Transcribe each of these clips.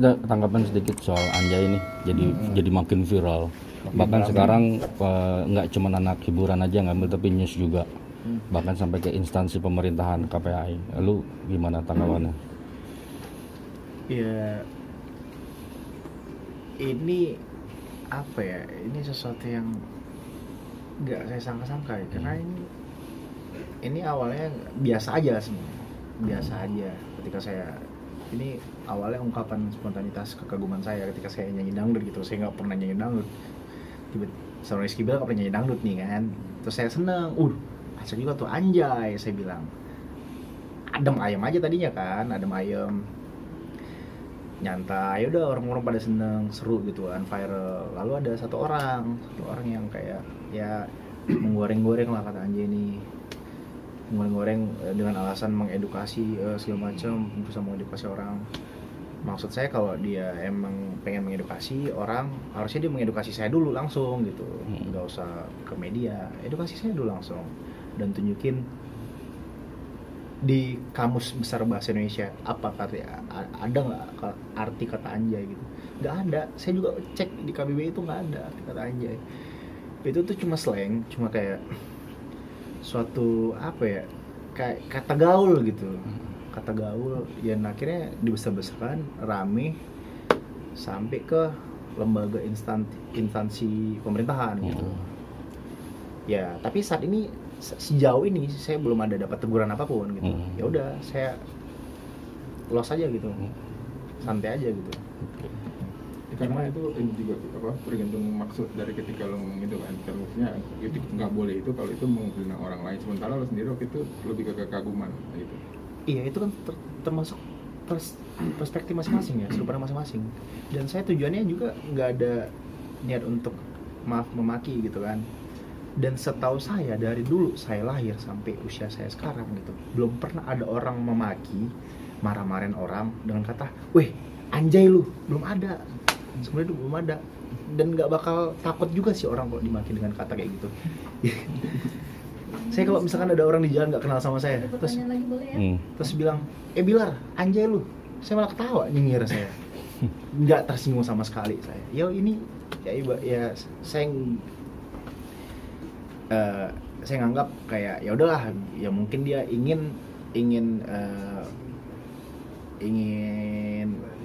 Tanggapan sedikit soal Anjay ini jadi makin viral. Bahkan sekarang nggak cuma anak hiburan aja ngambil, tapi news juga. Bahkan sampai ke instansi pemerintahan KPAI. Lu gimana tanggapannya? Ya, ini apa ya? Ini sesuatu yang nggak saya sangka-sangka ya, karena ini awalnya biasa aja sebenarnya, biasa aja. Ketika saya ini awalnya ungkapan spontanitas kekaguman saya ketika saya nyanyi dangdut gitu. Saya nggak pernah nyanyi dangdut. Tiba-tiba sama Rizky bilang nggak pernah nyanyi dangdut nih kan. Terus saya seneng, asal juga tuh Anjay, saya bilang. Adem ayam aja tadinya kan, adem ayam. Nyantai, udah orang-orang pada seneng, seru gitu kan, viral. Lalu ada satu orang yang kayak ya menggoreng-goreng lah kata Anjay ini. Menggoreng dengan alasan mengedukasi segala macam, bisa mengedukasi orang. Maksud saya kalau dia emang pengen mengedukasi orang, harusnya dia mengedukasi saya dulu langsung gitu. Nggak usah ke media, edukasi saya dulu langsung dan tunjukin di kamus besar bahasa Indonesia apa ada nggak arti kata Anjay gitu. Nggak ada. Saya juga cek di KBBI itu nggak ada arti kata Anjay. Itu tuh cuma slang, cuma kayak suatu apa ya, kayak kata gaul gitu, kata gaul yang akhirnya dibesar-besarkan, rame sampai ke lembaga instansi pemerintahan gitu. Ya tapi saat ini sejauh ini saya belum ada dapat teguran apapun gitu. Ya udah saya los aja gitu, santai aja gitu. Karena itu juga tergantung maksud dari ketika lo ngomong itu kan. Kalau maksudnya itu nggak boleh itu kalau itu menghina orang lain, sementara lo sendiri waktu itu lebih ke kekaguman gitu. Iya, itu kan termasuk perspektif masing-masing ya, sudut pandang masing-masing. Dan saya tujuannya juga nggak ada niat untuk memaki gitu kan. Dan setahu saya dari dulu saya lahir sampai usia saya sekarang gitu, belum pernah ada orang memaki, marah-marahin orang dengan kata, "Weh, Anjay lu." Belum ada. Sebenarnya itu belum ada. Dan nggak bakal takut juga sih orang kalau dimaki dengan kata kayak gitu. Saya kalau misalkan ada orang di jalan nggak kenal sama saya, terus terus bilang, Bilar, Anjay lu, saya malah ketawa, nyengir saya. Nggak tersinggung sama sekali saya. Ini ya saya nganggap kayak ya udahlah, ya mungkin dia ingin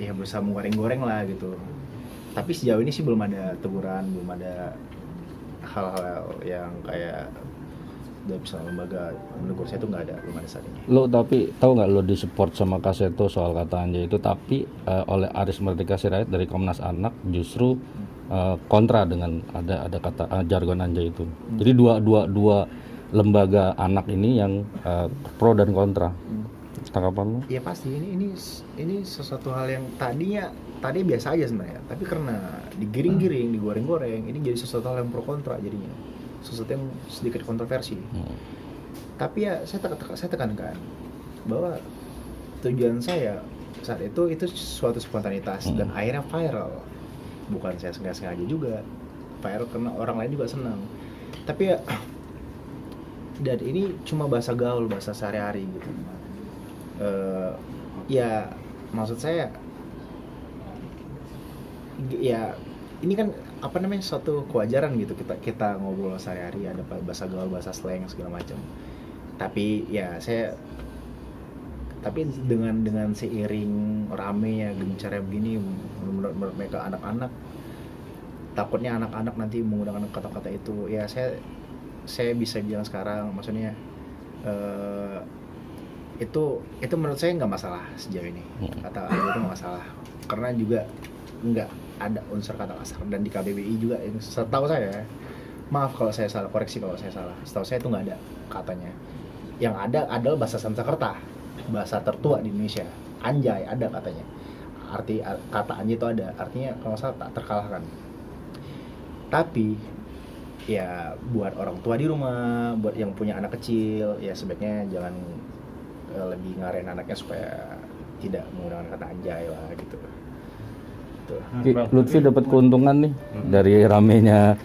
ya berusaha menggoreng-goreng lah gitu. Tapi sejauh ini sih belum ada teguran, belum ada hal-hal yang kayak dari misalnya lembaga menegur saya, itu nggak ada, belum ada saat ini. Lo tapi tahu nggak lo disupport sama Kaseto soal kata Anjay itu, tapi oleh Aris Merdeka Sirait dari Komnas Anak justru kontra dengan ada kata jargon Anjay itu. Jadi dua lembaga anak ini yang pro dan kontra. Tanggapan lo? Ya pasti ini sesuatu hal yang tadi biasa aja sebenarnya, tapi karena digiring-giring, digoreng-goreng, ini jadi sesuatu hal yang pro kontra jadinya, sesuatu yang sedikit kontroversi. Tapi ya saya tekankan bahwa tujuan saya saat itu suatu spontanitas dan akhirnya viral. Bukan saya sengaja juga viral karena orang lain juga senang. Tapi ya, dan ini cuma bahasa gaul, bahasa sehari-hari gitu. Ya maksud saya ya ini kan suatu kewajaran gitu, kita ngobrol sehari-hari, ada bahasa gaul, bahasa slang segala macam. Tapi dengan seiring ramenya gencarnya begini, menurut mereka anak-anak, takutnya anak-anak nanti menggunakan kata-kata itu. Ya saya bisa bilang sekarang, maksudnya itu menurut saya nggak masalah sejauh ini. Kata itu nggak masalah karena juga nggak ada unsur kata kasar, dan di KBBI juga setahu saya, maaf kalau saya salah, koreksi kalau saya salah, setahu saya itu nggak ada katanya. Yang ada adalah bahasa Sanskerta, bahasa tertua di Indonesia. Anjay ada katanya, arti kata Anjay itu ada, artinya kalau salah tak terkalahkan. Tapi ya buat orang tua di rumah, buat yang punya anak kecil, ya sebaiknya jangan lebih ngarahin anaknya supaya tidak menggunakan kata Anjay lah gitu. Lutfi dapat keuntungan nih dari ramenya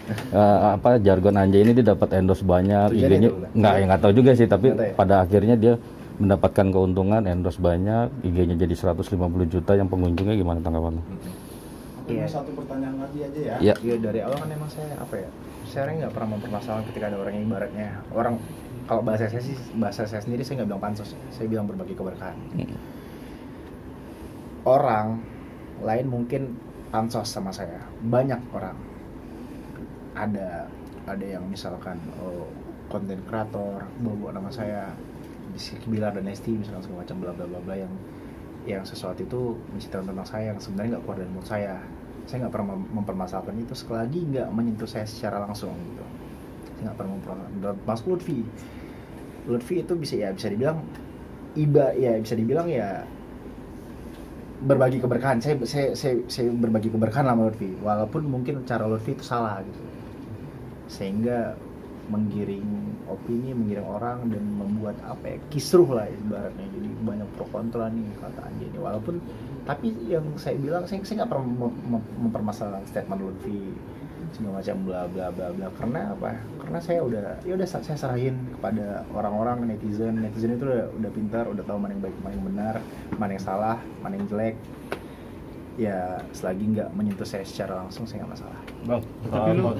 jargon Anjay ini. Dia dapat endorse banyak, IG-nya nggak tahu juga sih, tapi pada akhirnya dia mendapatkan keuntungan, endorse banyak, IG-nya jadi 150 juta, yang pengunjungnya gimana tanggapan lo? Iya. Satu pertanyaan lagi aja ya. Ya, Iya, dari awal kan emang saya saya nggak pernah mempermasalahkan ketika ada orang yang ibaratnya orang, kalau bahasa saya sendiri saya nggak bilang pansos, saya bilang berbagi keberkahan. Orang lain mungkin pansos sama saya, banyak orang ada yang misalkan konten kreator bawa nama saya Bilar dan Nesti misalkan segala macam bla bla bla bla, yang sesuatu itu menceritakan tentang saya yang sebenarnya nggak keluar dari mulut saya nggak pernah mempermasalahkan itu selagi nggak menyentuh saya secara langsung gitu. Saya nggak pernah mempermasalahkan. Mas Lutfi itu bisa dibilang bisa dibilang ya berbagi keberkahan. Saya berbagi keberkahan sama Lutfi, walaupun mungkin cara Lutfi itu salah gitu, sehingga menggiring opini, menggiring orang dan membuat kisruh lah ibaratnya. Jadi banyak pro kontra nih kata Anjay ini, walaupun tapi yang saya bilang saya nggak pernah mempermasalahkan statement Lutfi segala macam bla bla bla bla, karena karena saya saya serahin kepada orang-orang netizen itu udah pintar, udah tahu mana yang baik mana yang benar, mana yang salah, mana yang jelek ya, selagi nggak menyentuh saya secara langsung saya nggak masalah. Bang, tapi lu